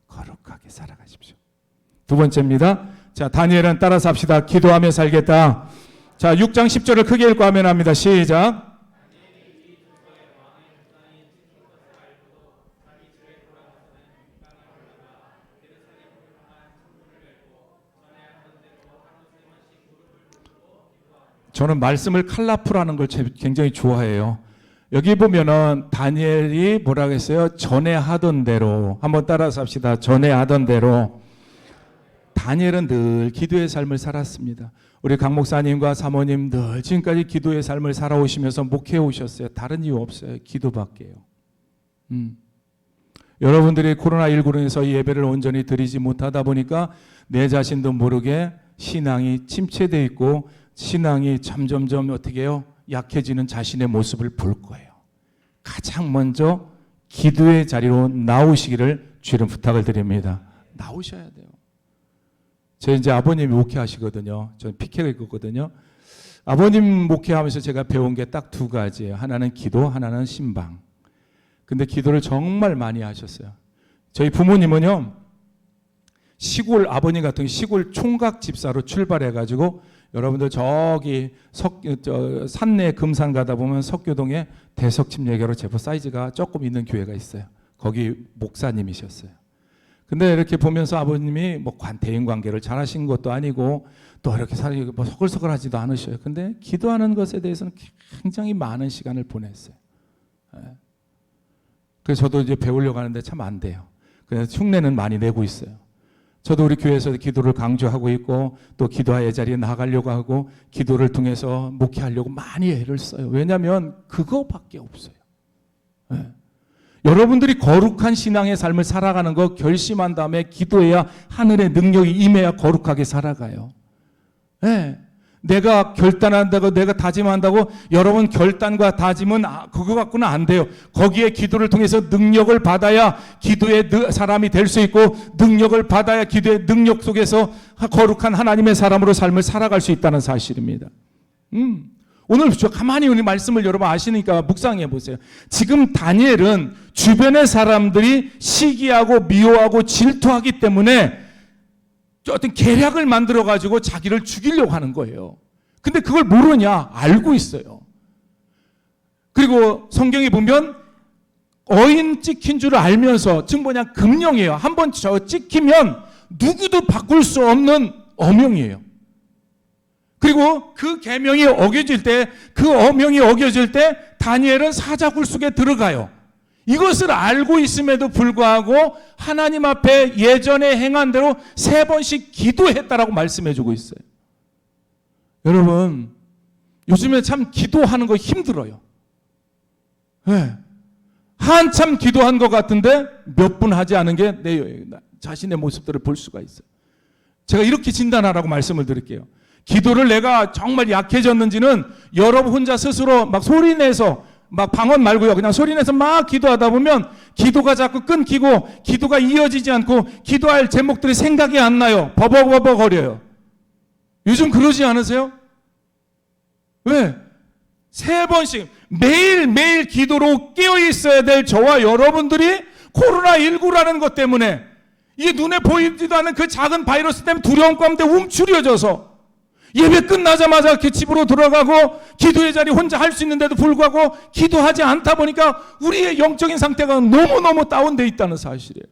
거룩하게 살아가십시오. 두 번째입니다. 자, 다니엘은 따라서 합시다. 기도하며 살겠다. 자, 6장 10절을 크게 읽고 아멘합니다. 시작. 저는 말씀을 칼라프라는 걸 굉장히 좋아해요. 여기 보면은 다니엘이 뭐라고 했어요? 전에 하던 대로. 한번 따라서 합시다. 전에 하던 대로. 다니엘은 늘 기도의 삶을 살았습니다. 우리 강 목사님과 사모님 늘 지금까지 기도의 삶을 살아오시면서 목회해 오셨어요. 다른 이유 없어요. 기도밖에요. 여러분들이 코로나19로 인해서 예배를 온전히 드리지 못하다 보니까 내 자신도 모르게 신앙이 침체되어 있고 신앙이 점점점 어떻게 해요? 약해지는 자신의 모습을 볼 거예요. 가장 먼저 기도의 자리로 나오시기를 주님 부탁을 드립니다. 나오셔야 돼요. 제 이제 아버님이 목회하시거든요. 저는 피케를 읽었거든요. 아버님 목회하면서 제가 배운 게 딱 두 가지예요. 하나는 기도, 하나는 신방. 근데 기도를 정말 많이 하셨어요. 저희 부모님은요, 시골, 아버님 같은 시골 총각 집사로 출발해가지고 여러분들 저기 산내 금산 가다 보면 석교동에 대석침례교로 제법 사이즈가 조금 있는 교회가 있어요. 거기 목사님이셨어요. 근데 이렇게 보면서 아버님이 뭐 대인 관계를 잘하신 것도 아니고 또 이렇게 뭐 서글서글하지도 않으셔요. 근데 기도하는 것에 대해서는 굉장히 많은 시간을 보냈어요. 그래서 저도 이제 배우려고 하는데 참 안 돼요. 그래서 흉내는 많이 내고 있어요. 저도 우리 교회에서 기도를 강조하고 있고 또 기도의 자리에 나가려고 하고 기도를 통해서 목회하려고 많이 애를 써요. 왜냐하면 그거밖에 없어요. 네. 여러분들이 거룩한 신앙의 삶을 살아가는 거 결심한 다음에 기도해야 하늘의 능력이 임해야 거룩하게 살아가요. 네. 내가 결단한다고 내가 다짐한다고 여러분 결단과 다짐은 그거 갖고는 안 돼요. 거기에 기도를 통해서 능력을 받아야 기도의 사람이 될 수 있고 능력을 받아야 기도의 능력 속에서 거룩한 하나님의 사람으로 삶을 살아갈 수 있다는 사실입니다. 오늘 가만히 우리 말씀을 여러분 아시니까 묵상해 보세요. 지금 다니엘은 주변의 사람들이 시기하고 미워하고 질투하기 때문에 어떤 계략을 만들어가지고 자기를 죽이려고 하는 거예요. 근데 그걸 모르냐? 알고 있어요. 그리고 성경에 보면 어인 찍힌 줄 알면서 지금 뭐냐? 금령이에요. 한번 찍히면 누구도 바꿀 수 없는 어명이에요. 그리고 그 계명이 어겨질 때, 그 어명이 어겨질 때 다니엘은 사자굴 속에 들어가요. 이것을 알고 있음에도 불구하고 하나님 앞에 예전에 행한 대로 3번씩 기도했다라고 말씀해주고 있어요. 여러분, 요즘에 참 기도하는 거 힘들어요. 네. 한참 기도한 것 같은데 몇 분 하지 않은 게 내 자신의 모습들을 볼 수가 있어요. 제가 이렇게 진단하라고 말씀을 드릴게요. 기도를 내가 정말 약해졌는지는 여러분 혼자 스스로 막 소리내서 막 방언 말고요. 그냥 소리내서 막 기도하다 보면 기도가 자꾸 끊기고 기도가 이어지지 않고 기도할 제목들이 생각이 안 나요. 버벅버벅 거려요. 요즘 그러지 않으세요? 왜? 3번씩 매일매일 기도로 깨어 있어야 될 저와 여러분들이 코로나19라는 것 때문에 이 눈에 보이지도 않는 그 작은 바이러스 때문에 두려움 가운데 움츠려져서 예배 끝나자마자 이렇게 집으로 돌아가고 기도의 자리 혼자 할 수 있는데도 불구하고 기도하지 않다 보니까 우리의 영적인 상태가 너무너무 다운되어 있다는 사실이에요.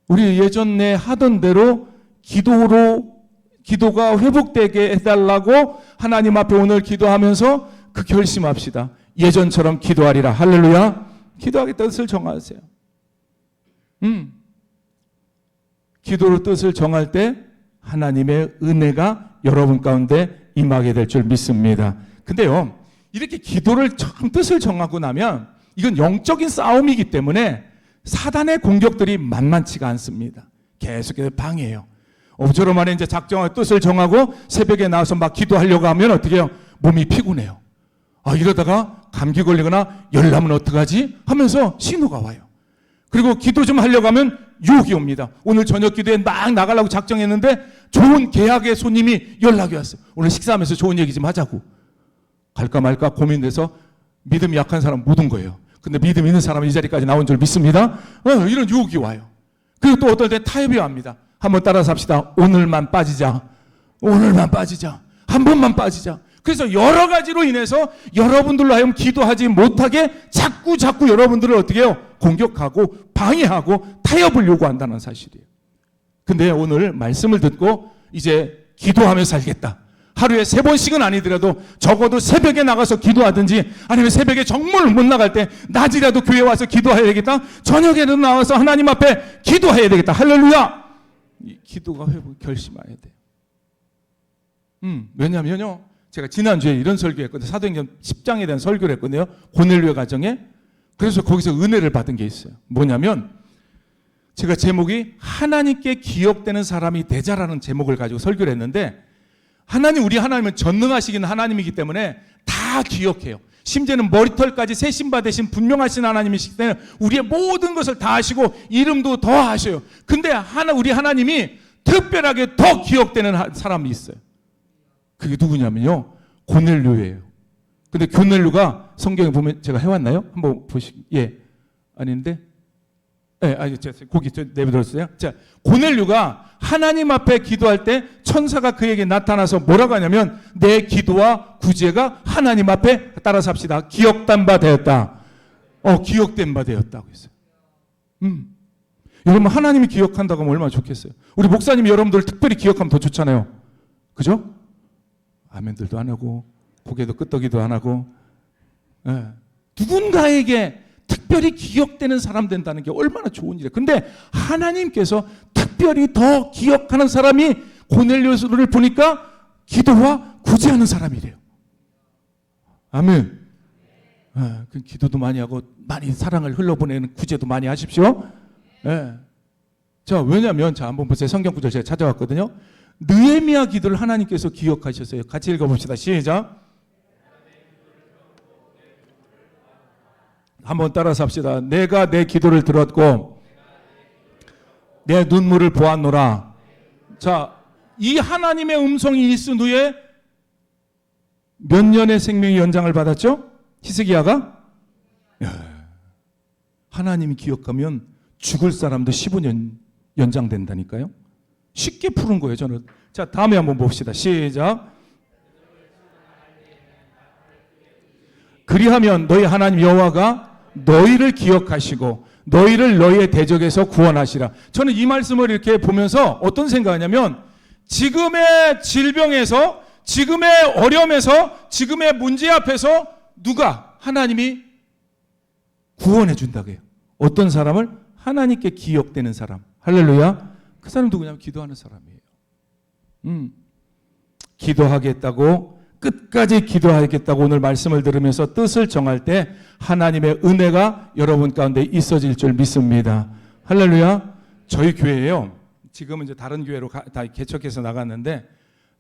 우리 예전에 하던 대로 기도가 회복되게 해달라고 하나님 앞에 오늘 기도하면서 그 결심합시다. 예전처럼 기도하리라. 할렐루야. 기도하기 뜻을 정하세요. 기도로 뜻을 정할 때 하나님의 은혜가 여러분 가운데 임하게 될 줄 믿습니다. 근데요, 이렇게 기도를 처음 뜻을 정하고 나면 이건 영적인 싸움이기 때문에 사단의 공격들이 만만치가 않습니다. 계속해서 방해해요. 저런 말에 이제 작정하고 뜻을 정하고 새벽에 나와서 막 기도하려고 하면 어떻게 해요? 몸이 피곤해요. 이러다가 감기 걸리거나 열나면 어떡하지? 하면서 신호가 와요. 그리고 기도 좀 하려고 하면 유혹이 옵니다. 오늘 저녁 기도에 막 나가려고 작정했는데 좋은 계약의 손님이 연락이 왔어요. 오늘 식사하면서 좋은 얘기 좀 하자고. 갈까 말까 고민돼서 믿음이 약한 사람 못 온 거예요. 근데 믿음 있는 사람은 이 자리까지 나온 줄 믿습니다. 이런 유혹이 와요. 그리고 또 어떨 때 타협이 옵니다. 한번 따라서 합시다. 오늘만 빠지자. 오늘만 빠지자. 한 번만 빠지자. 그래서 여러 가지로 인해서 여러분들로 하여금 기도하지 못하게 자꾸 여러분들을 어떻게 해요? 공격하고 방해하고 타협을 요구한다는 사실이에요. 근데 오늘 말씀을 듣고 이제 기도하며 살겠다. 하루에 3번씩은 아니더라도 적어도 새벽에 나가서 기도하든지 아니면 새벽에 정말 못 나갈 때 낮이라도 교회 와서 기도해야 되겠다. 저녁에는 나와서 하나님 앞에 기도해야 되겠다. 할렐루야. 이 기도가 회복 결심해야 돼요. 왜냐면요. 제가 지난주에 이런 설교했거든요. 사도행전 10장에 대한 설교를 했거든요. 고넬료의 가정에. 그래서 거기서 은혜를 받은 게 있어요. 뭐냐면 제가 제목이 하나님께 기억되는 사람이 되자라는 제목을 가지고 설교를 했는데 우리 하나님은 전능하시긴 하나님이기 때문에 다 기억해요. 심지어는 머리털까지 세신바 되신 분명하신 하나님이시기 때문에 우리의 모든 것을 다 아시고 이름도 더 아셔요. 근데 우리 하나님이 특별하게 더 기억되는 사람이 있어요. 그게 누구냐면요. 고넬료예요. 근데 고넬료가 성경에 보면 제가 해왔나요? 한번 아닌데? 제가 거기 내버렸어요. 자, 고넬료가 하나님 앞에 기도할 때 천사가 그에게 나타나서 뭐라고 하냐면 내 기도와 구제가 하나님 앞에 따라서 합시다. 기억된 바 되었다. 기억된 바 되었다고 했어요. 여러분 하나님이 기억한다고 하면 얼마나 좋겠어요. 우리 목사님이 여러분들 특별히 기억하면 더 좋잖아요. 그죠? 아멘들도 안 하고 고개도 끄덕이도 안 하고 누군가에게 특별히 기억되는 사람 된다는 게 얼마나 좋은 일이에요. 근데 하나님께서 특별히 더 기억하는 사람이 고넬료를 보니까 기도와 구제하는 사람이래요. 아멘. 그 기도도 많이 하고 많이 사랑을 흘러보내는 구제도 많이 하십시오. 자, 왜냐하면 한번 보세요. 성경 구절 제가 찾아왔거든요. 느헤미야 기도를 하나님께서 기억하셨어요. 같이 읽어봅시다. 시작. 한번 따라서 합시다. 내가 내 기도를 들었고 내 눈물을 보았노라. 자, 이 하나님의 음성이 있은 후에 몇 년의 생명의 연장을 받았죠? 히스기야가? 하나님이 기억하면 죽을 사람도 15년 연장된다니까요. 쉽게 푸는 거예요, 저는. 자, 다음에 한번 봅시다. 시작. 그리하면 너희 하나님 여호와가 너희를 기억하시고 너희를 너희의 대적에서 구원하시라. 저는 이 말씀을 이렇게 보면서 어떤 생각하냐면 지금의 질병에서 지금의 어려움에서 지금의 문제 앞에서 누가 하나님이 구원해 준다고 해요. 어떤 사람을? 하나님께 기억되는 사람. 할렐루야. 그 사람 누구냐면 기도하는 사람이에요. 기도하겠다고 끝까지 기도하겠다고 오늘 말씀을 들으면서 뜻을 정할 때 하나님의 은혜가 여러분 가운데 있어질 줄 믿습니다. 할렐루야. 저희 교회예요. 지금은 이제 다른 교회로 다 개척해서 나갔는데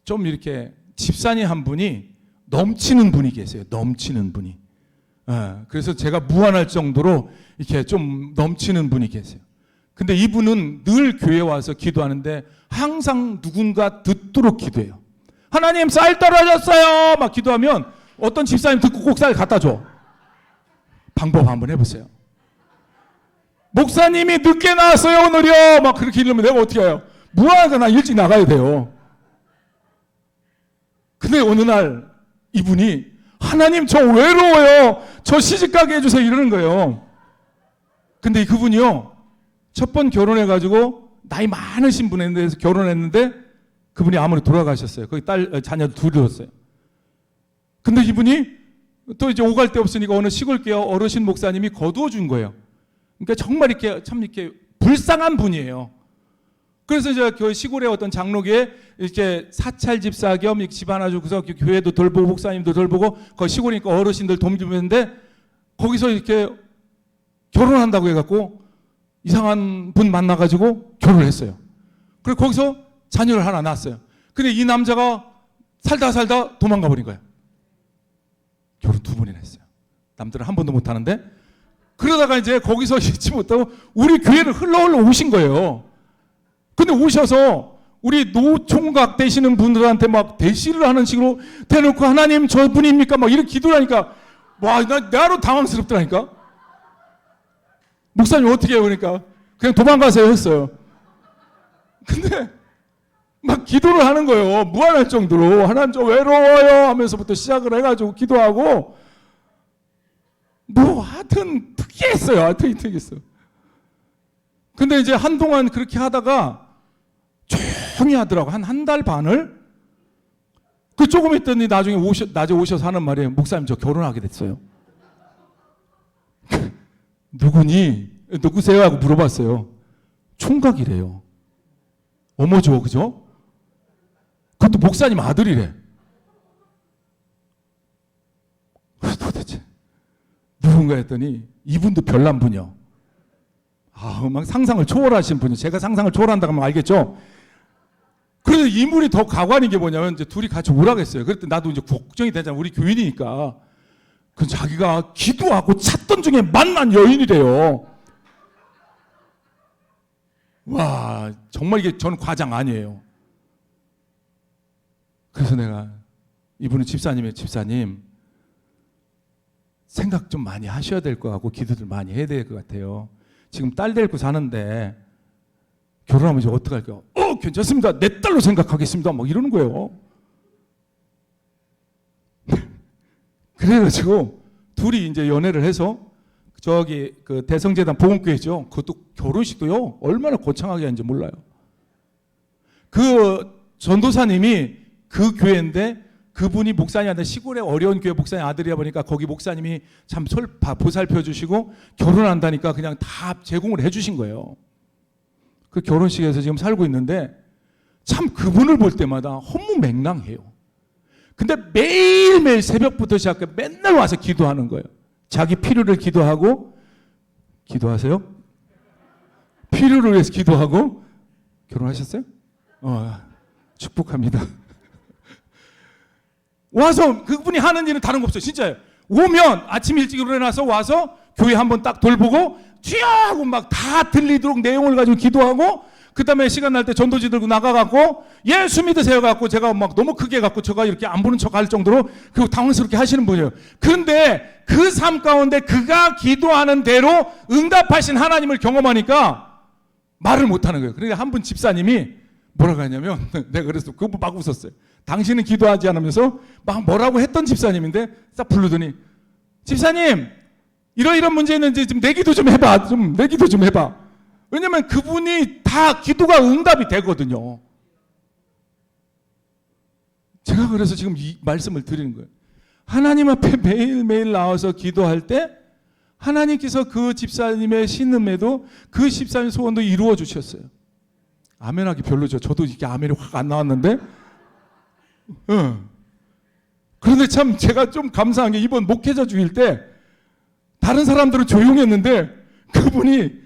좀 이렇게 집사님 한 분이 넘치는 분이 계세요. 넘치는 분이. 그래서 제가 무안할 정도로 이렇게 좀 넘치는 분이 계세요. 근데 이분은 늘 교회 와서 기도하는데 항상 누군가 듣도록 기도해요. 하나님 쌀 떨어졌어요. 막 기도하면 어떤 집사님 듣고 꼭 쌀 갖다 줘. 방법 한번 해보세요. 목사님이 늦게 나왔어요 오늘요. 막 그렇게 이러면 내가 어떻게 해요? 무안하니까 나 일찍 나가야 돼요. 근데 어느 날 이분이 하나님 저 외로워요. 저 시집가게 해주세요. 이러는 거예요. 근데 그분이요. 첫 번 결혼해가지고 나이 많으신 분인데 결혼했는데 그분이 암으로 돌아가셨어요. 거기 자녀 둘이었어요. 근데 이분이 또 이제 오갈 데 없으니까 어느 시골교회 어르신 목사님이 거두어 준 거예요. 그러니까 정말 이렇게 참 이렇게 불쌍한 분이에요. 그래서 이제 그 시골의 어떤 장로교에 이렇게 사찰 집사 겸 집 하나 주고서 교회도 돌보고 목사님도 돌보고 그 시골이니까 어르신들 돕는데 거기서 이렇게 결혼한다고 해갖고 이상한 분 만나가지고 결혼을 했어요. 그리고 거기서 자녀를 하나 낳았어요. 근데 이 남자가 살다 도망가 버린 거예요. 결혼 2번이나 했어요. 남들은 한 번도 못 하는데 그러다가 이제 거기서 잊지 못하고 우리 교회를 흘러 오신 거예요. 근데 오셔서 우리 노총각 되시는 분들한테 막 대시를 하는 식으로 대놓고 하나님 저분입니까? 막 이렇게 기도를 하니까 와, 나로 당황스럽더라니까. 목사님 어떻게 해요? 그러니까 그냥 도망가세요 했어요. 근데 막 기도를 하는 거예요. 무한할 정도로 하나님 저 외로워요 하면서부터 시작을 해가지고 기도하고 뭐 하여튼 특이했어요. 하여튼 특이했어요. 근데 이제 한동안 그렇게 하다가 조용히 하더라고. 한 달 반을. 그 조금 있더니 나중에 낮에 오셔서 하는 말이에요. 목사님 저 결혼하게 됐어요. 누구세요? 하고 물어봤어요. 총각이래요. 어머죠, 그죠? 그것도 목사님 아들이래. 도대체 누군가 했더니 이분도 별난 분이요. 막 상상을 초월하신 분이요. 제가 상상을 초월한다고 하면 알겠죠? 그래서 이분이 더 가관인 게 뭐냐면 이제 둘이 같이 오라고 했어요. 그랬더니 나도 이제 걱정이 되잖아. 우리 교인이니까. 그 자기가 기도하고 찾던 중에 만난 여인이래요. 와, 정말 이게 저는 과장 아니에요. 그래서 내가 이분은 집사님 생각 좀 많이 하셔야 될 것 같고 기도들 많이 해야 될 것 같아요. 지금 딸 데리고 사는데 결혼하면 이제 어떡할까요? 괜찮습니다. 내 딸로 생각하겠습니다. 막 이러는 거예요. 그래가지고 둘이 이제 연애를 해서 저기 그 대성재단 보건교회죠. 그것도 결혼식도요. 얼마나 거창하게 하는지 몰라요. 그 전도사님이 그 교회인데 그분이 목사님한테 시골의 어려운 교회 목사님 아들이다 보니까 거기 목사님이 참 보살펴 주시고 결혼한다니까 그냥 다 제공을 해 주신 거예요. 그 결혼식에서 지금 살고 있는데 참 그분을 볼 때마다 허무맹랑해요. 근데 매일매일 새벽부터 시작해 맨날 와서 기도하는 거예요. 자기 필요를 기도하세요? 필요를 위해서 기도하고 결혼하셨어요? 축복합니다. 와서 그분이 하는 일은 다른 거 없어요. 진짜예요. 오면 아침 일찍 일어나서 와서 교회 한번 딱 돌보고 쥐하고 막 다 들리도록 내용을 가지고 기도하고 그 다음에 시간 날 때 전도지 들고 나가갖고 예수 믿으세요 갖고 제가 막 너무 크게 갖고 제가 이렇게 안 보는 척 할 정도로 그 당황스럽게 하시는 분이에요. 그런데 그 삶 가운데 그가 기도하는 대로 응답하신 하나님을 경험하니까 말을 못하는 거예요. 그러니까 한 분 집사님이 뭐라고 하냐면 내가 그래서 그거 막 웃었어요. 당신은 기도하지 않으면서 막 뭐라고 했던 집사님인데 딱 부르더니 집사님 이런 문제 있는지 좀 내 기도 좀 해봐. 내 기도 좀 해봐. 왜냐면 그분이 다 기도가 응답이 되거든요. 제가 그래서 지금 이 말씀을 드리는 거예요. 하나님 앞에 매일매일 나와서 기도할 때 하나님께서 그 집사님의 신음에도 그 집사님 소원도 이루어 주셨어요. 아멘하기 별로죠. 저도 이렇게 아멘이 확 안 나왔는데 그런데 참 제가 좀 감사한 게 이번 목회자 주일 때 다른 사람들은 조용했는데 그분이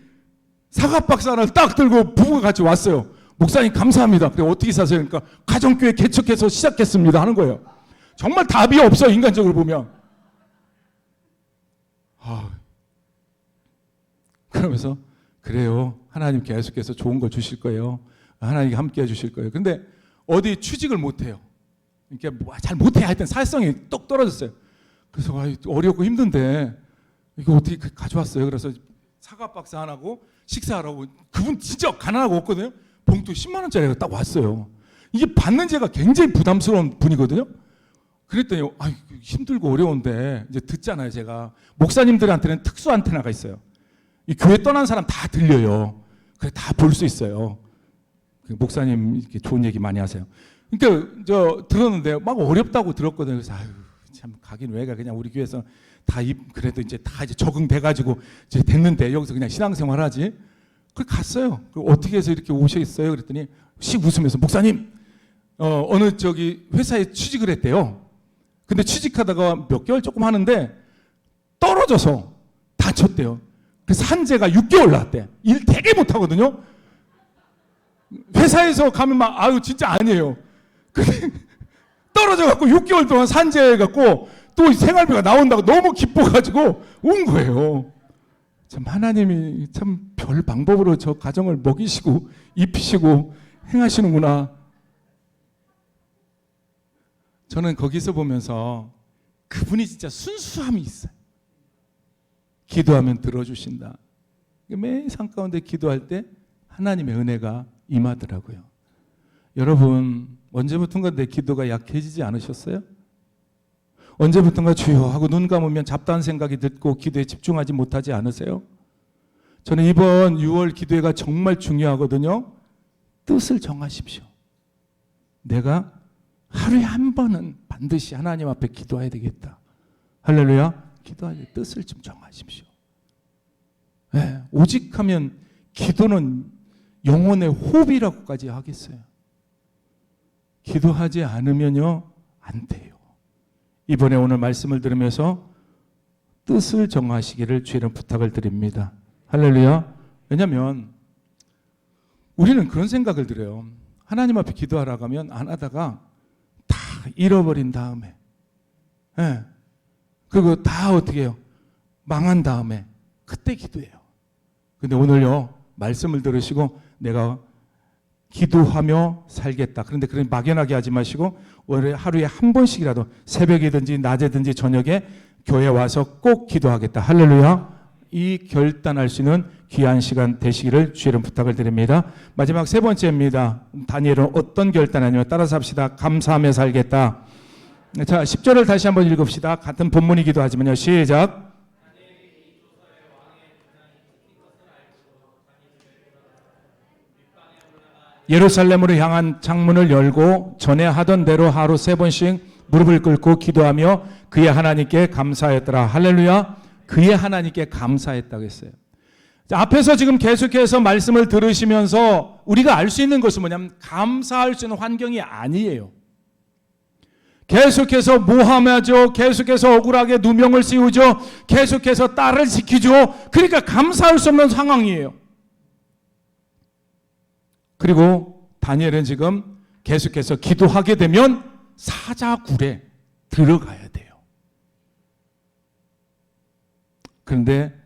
사과박스 하나를 딱 들고 부부가 같이 왔어요. 목사님 감사합니다. 그래 어떻게 사세요? 그러니까 가정교회 개척해서 시작했습니다 하는 거예요. 정말 답이 없어요. 인간적으로 보면. 그러면서 그래요. 하나님 계속해서 좋은 거 주실 거예요. 하나님이 함께 해주실 거예요. 근데 어디 취직을 못해요. 그러니까 잘 못해. 하여튼 사회성이 똑 떨어졌어요. 그래서 어렵고 힘든데 이거 어떻게 가져왔어요. 그래서 사과 박스 하나고 식사하라고. 그분 진짜 가난하고 없거든요. 봉투 10만 원짜리가 딱 왔어요. 이게 받는 제가 굉장히 부담스러운 분이거든요. 그랬더니 힘들고 어려운데 이제 듣잖아요. 제가 목사님들한테는 특수 안테나가 있어요. 이 교회 떠난 사람 다 들려요. 그래 다 볼 수 있어요. 목사님 이렇게 좋은 얘기 많이 하세요. 그러니까 저 들었는데 막 어렵다고 들었거든요. 그래서 참 가긴 왜 가. 그냥 우리 교회에서 그래도 이제 다 이제 적응돼가지고 이제 됐는데 여기서 그냥 신앙생활하지. 그 갔어요. 어떻게 해서 이렇게 오셨어요? 그랬더니 씩 웃으면서 목사님 어느 저기 회사에 취직을 했대요. 근데 취직하다가 몇 개월 조금 하는데 떨어져서 다쳤대요. 그래서 한재가 6개월 나왔대. 일 되게 못하거든요. 회사에서 가면 막 진짜 아니에요. 근데 떨어져갖고 6개월 동안 산재해갖고 또 생활비가 나온다고 너무 기뻐가지고 온 거예요. 참 하나님이 참 별 방법으로 저 가정을 먹이시고 입히시고 행하시는구나. 저는 거기서 보면서 그분이 진짜 순수함이 있어요. 기도하면 들어주신다. 매 상 가운데 기도할 때 하나님의 은혜가 임하더라고요. 여러분 언제부턴가 내 기도가 약해지지 않으셨어요? 언제부턴가 주여 하고 눈 감으면 잡다한 생각이 듣고 기도에 집중하지 못하지 않으세요? 저는 이번 6월 기도회가 정말 중요하거든요. 뜻을 정하십시오. 내가 하루에 한 번은 반드시 하나님 앞에 기도해야 되겠다. 할렐루야. 기도할 때 뜻을 좀 정하십시오. 네, 오직 하면 기도는 영혼의 호흡이라고까지 하겠어요. 기도하지 않으면요 안 돼요. 이번에 오늘 말씀을 들으면서 뜻을 정하시기를 주의를 부탁을 드립니다. 할렐루야. 왜냐하면 우리는 그런 생각을 들어요. 하나님 앞에 기도하라고 하면 안 하다가 다 잃어버린 다음에 그리고 다 어떻게 해요? 망한 다음에 그때 기도해요. 근데 오늘요 말씀을 들으시고 내가 기도하며 살겠다. 그런데 그런 막연하게 하지 마시고 하루에 한 번씩이라도 새벽이든지 낮에든지 저녁에 교회 와서 꼭 기도하겠다. 할렐루야. 이 결단할 수 있는 귀한 시간 되시기를 주의를 부탁을 드립니다. 마지막 세 번째입니다. 다니엘은 어떤 결단하냐면 따라서 합시다. 감사하며 살겠다. 자, 10절을 다시 한번 읽읍시다. 같은 본문이기도 하지만요. 시작. 예루살렘으로 향한 창문을 열고 전에 하던 대로 하루 3번씩 무릎을 꿇고 기도하며 그의 하나님께 감사했더라. 할렐루야. 그의 하나님께 감사했다고 했어요. 자, 앞에서 지금 계속해서 말씀을 들으시면서 우리가 알 수 있는 것은 뭐냐면 감사할 수 있는 환경이 아니에요. 계속해서 모함하죠. 계속해서 억울하게 누명을 씌우죠. 계속해서 딸을 지키죠. 그러니까 감사할 수 없는 상황이에요. 그리고 다니엘은 지금 계속해서 기도하게 되면 사자굴에 들어가야 돼요. 그런데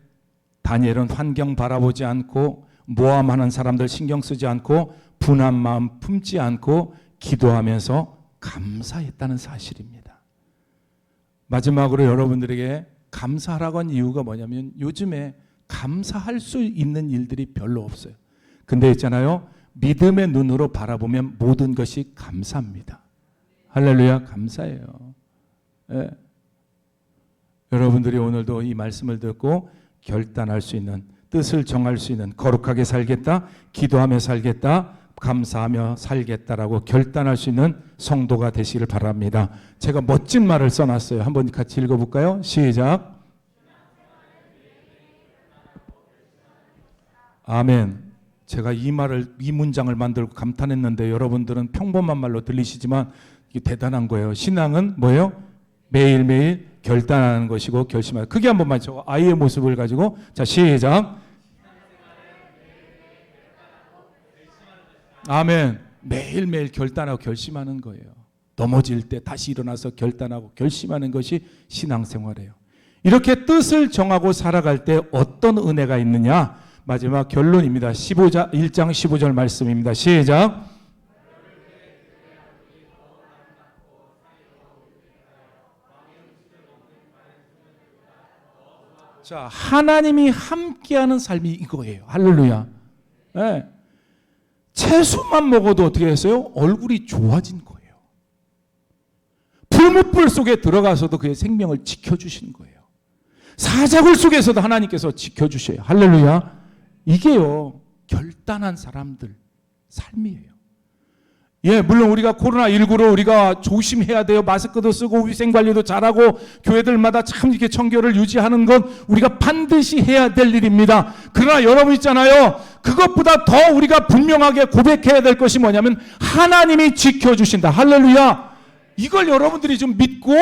다니엘은 환경 바라보지 않고 모함하는 사람들 신경 쓰지 않고 분한 마음 품지 않고 기도하면서 감사했다는 사실입니다. 마지막으로 여러분들에게 감사하라고 한 이유가 뭐냐면 요즘에 감사할 수 있는 일들이 별로 없어요. 근데 있잖아요. 믿음의 눈으로 바라보면 모든 것이 감사합니다. 할렐루야. 감사해요. 네. 여러분들이 오늘도 이 말씀을 듣고 결단할 수 있는 뜻을 정할 수 있는 거룩하게 살겠다, 기도하며 살겠다, 감사하며 살겠다라고 결단할 수 있는 성도가 되시기를 바랍니다. 제가 멋진 말을 써놨어요. 한번 같이 읽어볼까요? 시작. 아멘. 제가 이 문장을 만들고 감탄했는데 여러분들은 평범한 말로 들리시지만 이게 대단한 거예요. 신앙은 뭐예요? 매일매일 결단하는 것이고 결심하는. 크게 한 번만 저 아이의 모습을 가지고 자 시작. 아멘. 매일매일 결단하고 결심하는 거예요. 넘어질 때 다시 일어나서 결단하고 결심하는 것이 신앙생활이에요. 이렇게 뜻을 정하고 살아갈 때 어떤 은혜가 있느냐? 마지막 결론입니다. 1장 15절 말씀입니다. 시작. 자, 하나님이 함께하는 삶이 이거예요. 할렐루야. 네. 채소만 먹어도 어떻게 했어요? 얼굴이 좋아진 거예요. 불 나무뿔 속에 들어가서도 그의 생명을 지켜주시는 거예요. 사자굴 속에서도 하나님께서 지켜주셔요. 할렐루야. 이게요, 결단한 사람들 삶이에요. 예, 물론 우리가 코로나19로 우리가 조심해야 돼요. 마스크도 쓰고 위생관리도 잘하고 교회들마다 참 이렇게 청결을 유지하는 건 우리가 반드시 해야 될 일입니다. 그러나 여러분 있잖아요. 그것보다 더 우리가 분명하게 고백해야 될 것이 뭐냐면 하나님이 지켜주신다. 할렐루야. 이걸 여러분들이 좀 믿고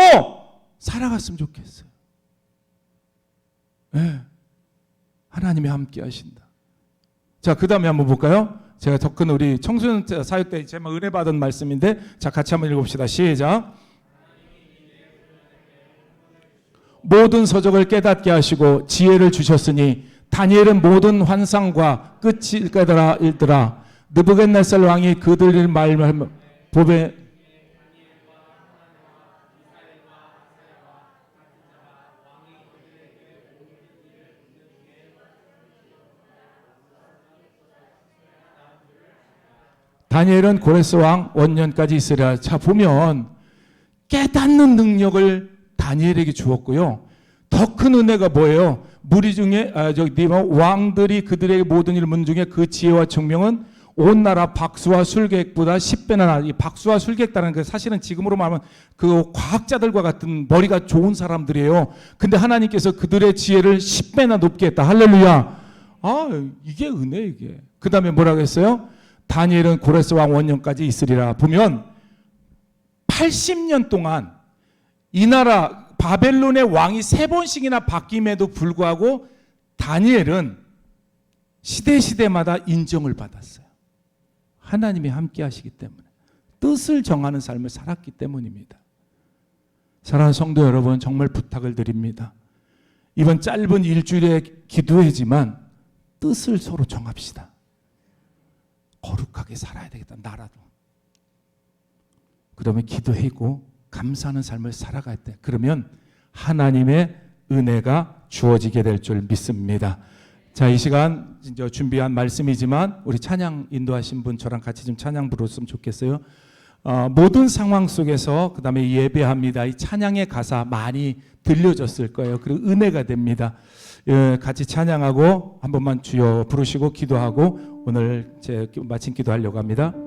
살아갔으면 좋겠어요. 예, 하나님이 함께 하신다. 자, 그 다음에 한번 볼까요? 제가 더 큰 우리 청소년 사역 때 제가 은혜 받은 말씀인데, 자, 같이 한번 읽어봅시다. 시작. 모든 서적을 깨닫게 하시고 지혜를 주셨으니 다니엘은 모든 환상과 끝이 깨달아 읽더라. 느부갓네살 왕이 그들을 말하며 보배 다니엘은 고레스 왕 원년까지 있으리라. 자, 보면 깨닫는 능력을 다니엘에게 주었고요. 더 큰 은혜가 뭐예요? 무리 중에 왕들이 그들에게 모든 일 문 중에 그 지혜와 총명은 온 나라 박수와 술객보다 10배나 나. 이 박수와 술객다는 게 사실은 지금으로 말하면 그 과학자들과 같은 머리가 좋은 사람들이에요. 근데 하나님께서 그들의 지혜를 10배나 높게 했다. 할렐루야. 아, 이게 은혜 이게. 그 다음에 뭐라고 했어요? 다니엘은 고레스 왕 원년까지 있으리라. 보면 80년 동안 이 나라 바벨론의 왕이 3번씩이나 바뀜에도 불구하고 다니엘은 시대마다 인정을 받았어요. 하나님이 함께 하시기 때문에, 뜻을 정하는 삶을 살았기 때문입니다. 사랑하는 성도 여러분, 정말 부탁을 드립니다. 이번 짧은 일주일의 기도회지만 뜻을 서로 정합시다. 거룩하게 살아야 되겠다. 나라도. 그러면 기도하고 감사하는 삶을 살아갈 때, 그러면 하나님의 은혜가 주어지게 될 줄 믿습니다. 자, 이 시간 이제 준비한 말씀이지만 우리 찬양 인도하신 분 저랑 같이 좀 찬양 부르셨으면 좋겠어요. 모든 상황 속에서 그 다음에 예배합니다. 이 찬양의 가사 많이 들려졌을 거예요. 그리고 은혜가 됩니다. 예, 같이 찬양하고 한 번만 주여 부르시고 기도하고 오늘 제 마친 기도하려고 합니다.